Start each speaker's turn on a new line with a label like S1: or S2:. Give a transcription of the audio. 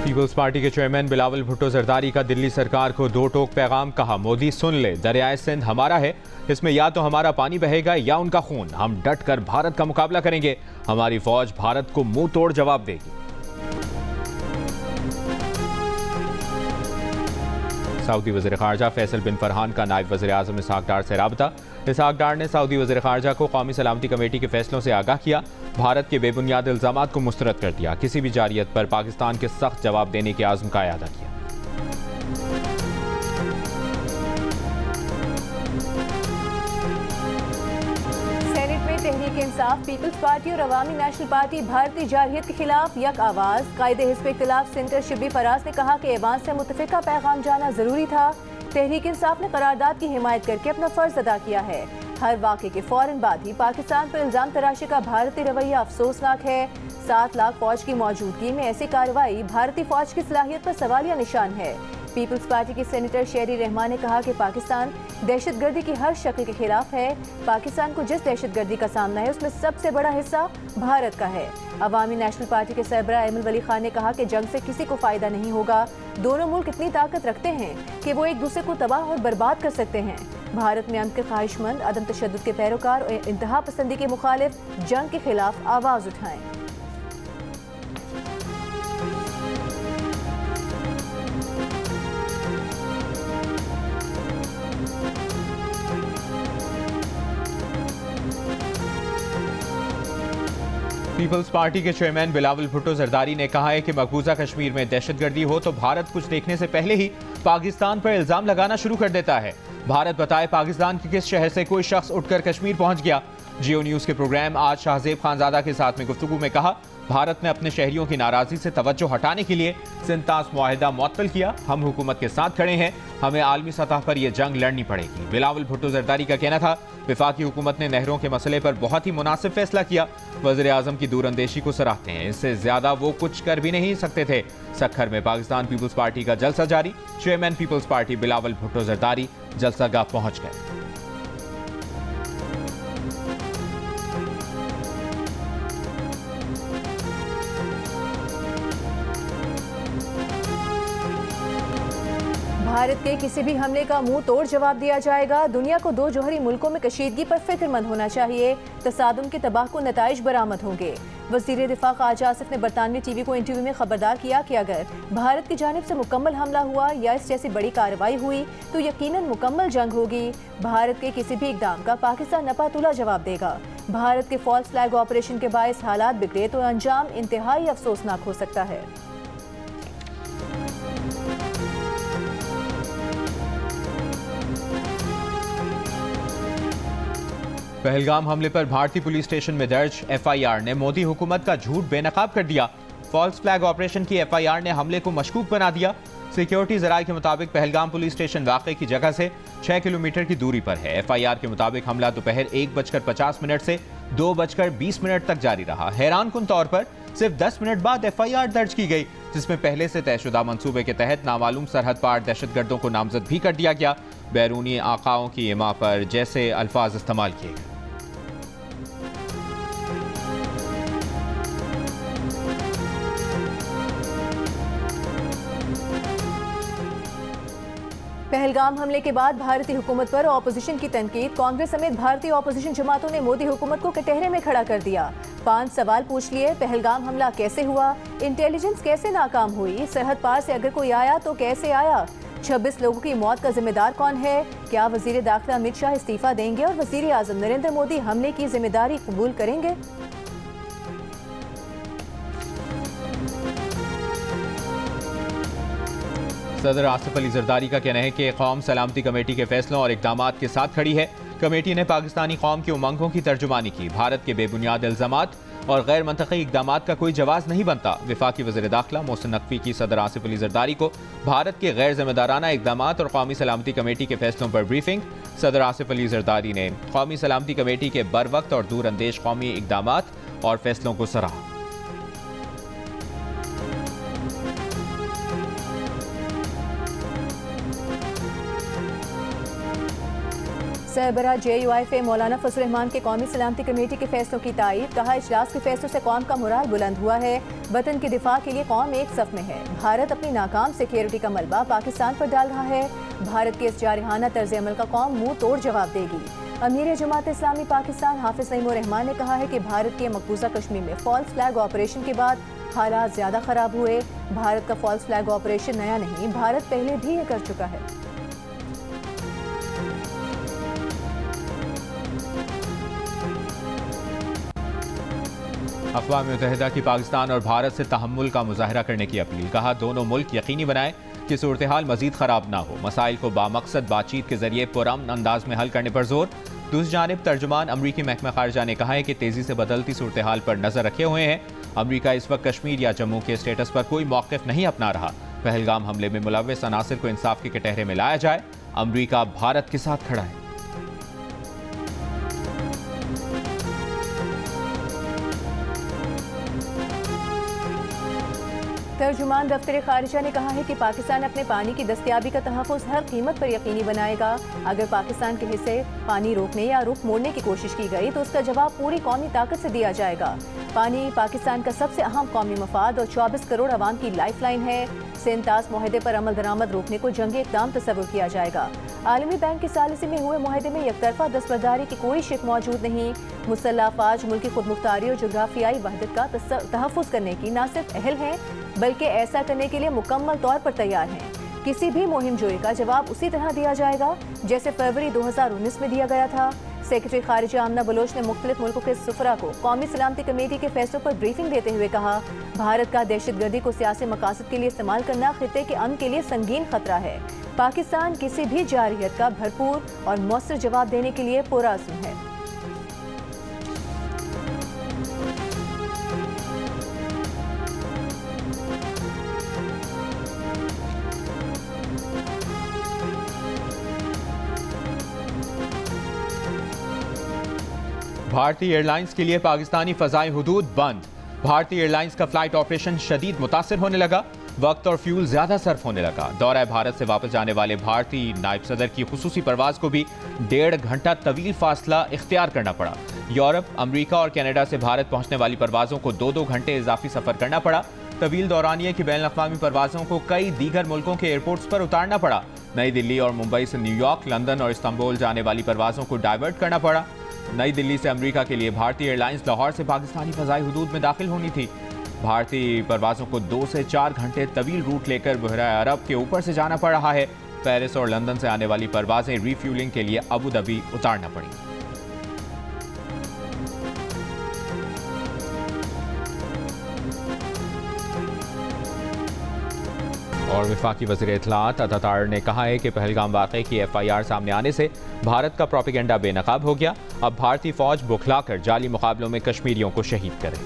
S1: Peoples party के chairman Bilawal Bhutto Zardari का दिल्ली सरकार को दो टोक पैगाम। कहा, मोदी सुन ले, दरियाए सिंध हमारा है, इसमें या तो हमारा पानी बहेगा या उनका खून। हम डट कर भारत का मुकाबला करेंगे, हमारी फौज भारत को मुंह तोड़ जवाब देगी। सऊदी वज़ीर ख़ारजा फैसल बिन फरहान का नायब वज़ीर आज़म इसहाक डार से राबता। इसहाक डार ने सऊदी वज़ीर ख़ारजा को कौमी सलामती कमेटी के फैसलों से आगाह किया। भारत के बेबुनियाद इल्ज़ामात को मुस्तरद कर दिया। किसी भी जारियत पर पाकिस्तान के सख्त जवाब देने के आज़म का इआदा किया।
S2: सेनेट में तहरीक इंसाफ, पीपल्स पार्टी और अवामी नेशनल पार्टी भारतीय जारहियत के खिलाफ यक आवाज। कायदे हिज़्ब इख्तिलाफ सेनेटर शिब्बी फराज ने कहा कि ऐवान से मुतफ़िका पैगाम जाना जरूरी था। तहरीक इंसाफ ने करारदाद की हिमायत करके अपना फर्ज अदा किया है। हर वाक़े के फौरन बाद ही पाकिस्तान पर इल्जाम तराशी का भारतीय रवैया अफसोसनाक है। 7 लाख फौज की मौजूदगी में ऐसी कार्रवाई भारतीय फौज की सलाहियत पर सवालिया निशान है। पीपल्स पार्टी की सेनेटर शेरी रहमान ने कहा कि पाकिस्तान दहशतगर्दी की हर शक्ल के खिलाफ है। पाकिस्तान को जिस दहशतगर्दी का सामना है उसमें सबसे बड़ा हिस्सा भारत का है। अवामी नेशनल पार्टी के सरबराह अहमद वली खान ने कहा कि जंग से किसी को फायदा नहीं होगा। दोनों मुल्क इतनी ताकत रखते हैं कि वो एक दूसरे को तबाह और बर्बाद कर सकते हैं। भारत में अमन के ख्वाहिशमंद, अदम तशद्दुद के पैरोकार और इंतहा पसंदी के मुखालिफ जंग के खिलाफ आवाज उठाएं।
S1: पीपल्स पार्टी के चेयरमैन बिलावल भुट्टो जरदारी ने कहा है कि मकबूजा कश्मीर में दहशतगर्दी हो तो भारत कुछ देखने से पहले ही पाकिस्तान पर इल्जाम लगाना शुरू कर देता है। भारत बताए पाकिस्तान के किस शहर से कोई शख्स उठकर कश्मीर पहुंच गया। जियो न्यूज के प्रोग्राम आज शाहजेब खानजादा के साथ में गुफ्तगू में कहा, भारत ने अपने शहरियों की नाराजगी से तवज्जो हटाने के लिए सिंतास मुआहिदा मुअत्तल किया। हम हुकूमत के साथ खड़े हैं, हमें आलमी सतह पर यह जंग लड़नी पड़ेगी। बिलावल भुट्टो जरदारी का कहना था, वफाकी हुकूमत ने नहरों के मसले पर बहुत ही मुनासिब फैसला किया। वज़ीर आज़म की दूरअंदेशी को सराहते हैं, इससे ज्यादा वो कुछ कर भी नहीं सकते थे। सक्खर में पाकिस्तान पीपल्स पार्टी का जलसा जारी। Chairman people's party Bilawal Bhutto Zardari जलसागाह पहुंच गए।
S2: भारत के किसी भी हमले का मुंह तोड़ जवाब दिया जाएगा। दुनिया को दो जोहरी मुल्कों में कशीदगी पर फिक्रमंद होना चाहिए। तसादुम के तबाहकुन नताइज बरामद होंगे। वज़ीर दिफा ख्वाजा आसिफ ने बरतानवी टीवी को इंटरव्यू में खबरदार किया कि अगर भारत की जानिब से मुकम्मल हमला हुआ या इस जैसी बड़ी कार्रवाई हुई तो यकीनन मुकम्मल जंग होगी। भारत के किसी भी इकदाम का पाकिस्तान नपातुला जवाब देगा। भारत के फॉल्स फ्लैग ऑपरेशन के बायस हालात बिगड़े तो अंजाम इंतहाई अफसोसनाक हो सकता है।
S1: पहलगाम हमले पर भारतीय पुलिस स्टेशन में दर्ज एफआईआर ने मोदी हुकूमत का झूठ बेनकाब कर दिया। फॉल्स फ्लैग ऑपरेशन की एफआईआर ने हमले को मशकूक बना दिया। सिक्योरिटी जराये के मुताबिक पहलगाम पुलिस स्टेशन वाक़े की जगह से 6 किलोमीटर की दूरी पर है। एफआईआर के मुताबिक हमला दोपहर 1:50 से 2:20 तक जारी रहा। हैरानकुन तौर पर सिर्फ 10 मिनट बाद एफआईआर दर्ज की गई, जिसमें पहले से तयशुदा मंसूबे के तहत नामालूम सरहद पार दहशतगर्दों को नामजद भी कर दिया गया। बैरूनी आकाओं की इमा पर जैसे अल्फाज इस्तेमाल किए गए।
S2: पहलगाम हमले के बाद भारतीय हुकूमत पर ऑपोजिशन की तनकीद। कांग्रेस समेत भारतीय ऑपोजिशन जमातों ने मोदी हुकूमत को कटहरे में खड़ा कर दिया। 5 सवाल पूछ लिए। पहलगाम हमला कैसे हुआ? इंटेलिजेंस कैसे नाकाम हुई? सरहद पार से अगर कोई आया तो कैसे आया? 26 लोगों की मौत का जिम्मेदार कौन है? क्या वजीर दाखिला अमित शाह इस्तीफा देंगे और वजीर आजम नरेंद्र मोदी हमले की जिम्मेदारी कबूल करेंगे?
S1: सदर आसिफ अली जरदारी का कहना है कि कौम सलामती कमेटी के फैसलों और इकदामात के साथ खड़ी है। कमेटी ने पाकिस्तानी कौम की उमंगों की तर्जुमानी की। भारत के बेबुनियाद इल्जामात और गैर मंतकी इकदामात का कोई जवाब नहीं बनता। वफाकी वज़ीर दाखिला मोहसिन नकवी की सदर आसिफ अली जरदारी को भारत के गैर जिम्मेदाराना इकदामात और कौमी सलामती कमेटी के फैसलों पर ब्रीफिंग। सदर आसिफ अली जरदारी ने कौमी सलामती कमेटी के बर वक्त और दूर अंदेश कौमी इकदामात और फैसलों को सराहा।
S2: सरबराह JUIF मौलाना फजल रहमान के कौमी सलामती कमेटी के फैसलों की तारीफ। कहा, इजलास के फैसलों से कौम का मोराल बुलंद हुआ है। वतन के दिफा के लिए कौम एक सफ में है। भारत अपनी नाकाम सिक्योरिटी का मलबा पाकिस्तान पर डाल रहा है। भारत के इस जारहाना तर्ज अमल का कौम मुंह तोड़ जवाब देगी। अमीर जमात इस्लामी पाकिस्तान हाफिज नईम उर रहमान ने कहा है कि भारत के मकबूजा कश्मीर में फॉल्स फ्लैग ऑपरेशन के बाद हालात ज्यादा खराब हुए। भारत का फॉल्स फ्लैग ऑपरेशन नया नहीं, भारत पहले भी ये कर चुका है।
S1: अक़वाम मुत्तहिदा की पाकिस्तान और भारत से तहम्मुल का मुजाहरा करने की अपील। कहा, दोनों मुल्क यकीनी बनाएं कि सूरत हाल मजीद खराब ना हो। मसाइल को बामकसद बातचीत के जरिए पुरअमन अंदाज में हल करने पर जोर। दूसरी जानिब तर्जुमान अमरीकी महकमा खारजा ने कहा है कि तेजी से बदलती सूरत हाल पर नजर रखे हुए हैं। अमरीका इस वक्त कश्मीर या जम्मू के स्टेटस पर कोई मौक़िफ़ नहीं अपना रहा। पहलगाम हमले में मुलव्वस अनासिर को इंसाफ के कटहरे में लाया जाए। अमरीका भारत के साथ खड़ा है।
S2: तर्जुमान दफ्तर खारिजा ने कहा है कि पाकिस्तान अपने पानी की दस्तयाबी का तहफ़्फ़ुज़ हर कीमत पर यकीनी बनाएगा। अगर पाकिस्तान के हिस्से पानी रोकने या रुख मोड़ने की कोशिश की गई तो उसका जवाब पूरी कौमी ताकत से दिया जाएगा। पानी पाकिस्तान का सबसे अहम कौमी मफाद और 24 करोड़ आवाम की लाइफ लाइन है। सेंतास मुआहदे पर अमल दरामद रोकने को जंगी इक़दाम तस्वुर किया जाएगा। आलमी बैंक की सालिसी में हुए मुआहदे में यकतरफा दस्तबरदारी की कोई शिक मौजूद नहीं। मुसल्लह अफवाज मुल्की खुदमुख्तारी और जोग्राफियाई वहदत का तहफ़्फ़ुज़ करने की न सिर्फ अहल हैं बल्कि ऐसा करने के लिए मुकम्मल तौर पर तैयार हैं। किसी भी मुहिम जोई का जवाब उसी तरह दिया जाएगा जैसे फरवरी 2019 में दिया गया था। सेक्रेटरी खारिजा आमना बलोच ने मुख्तलिफ मुल्कों के सुफरा को कौमी सलामती कमेटी के फैसलों पर ब्रीफिंग देते हुए कहा, भारत का दहशतगर्दी को सियासी मकासद के लिए इस्तेमाल करना खित्ते के अमन के लिए संगीन खतरा है। पाकिस्तान किसी भी जारहियत का भरपूर और मौसर जवाब देने के लिए पुरअज़्म है।
S1: भारतीय एयरलाइंस के लिए पाकिस्तानी फ़ज़ाई हुदूद बंद। भारतीय एयरलाइंस का फ्लाइट ऑपरेशन शदीद मुतासिर होने लगा। वक्त और फ्यूल ज्यादा सर्फ होने लगा। दौरा भारत से वापस जाने वाले भारतीय नायब सदर की खुसूसी परवाज को भी 1.5 घंटा तवील फासला इख्तियार करना पड़ा। यूरोप, अमरीका और कनाडा से भारत पहुंचने वाली परवाजों को 2-2 घंटे इजाफी सफर करना पड़ा। तवील दौरानिये की बैन अक़वामी परवाजों को कई दीगर मुल्कों के एयरपोर्ट्स पर उतारना पड़ा। नई दिल्ली और मुंबई से न्यूयॉर्क, लंदन और इस्तांबुल जाने वाली परवाजों को डाइवर्ट करना पड़ा। नई दिल्ली से अमेरिका के लिए भारतीय एयरलाइंस लाहौर से पाकिस्तानी फ़ज़ाई हुदूद में दाखिल होनी थी। भारतीय परवाजों को 2 से 4 घंटे तवील रूट लेकर बहरा अरब के ऊपर से जाना पड़ रहा है। पेरिस और लंदन से आने वाली परवाजें रीफ्यूलिंग के लिए अबू धाबी उतारना पड़ी। और वफाकी वज़ीर इत्तलाआत अतातार ने कहा है कि पहलगाम वाक़े की FIR सामने आने से भारत का प्रोपेगेंडा बेनकाब हो गया। अब भारतीय फ़ौज बुखलाकर जाली मुकाबलों में कश्मीरियों को शहीद करे।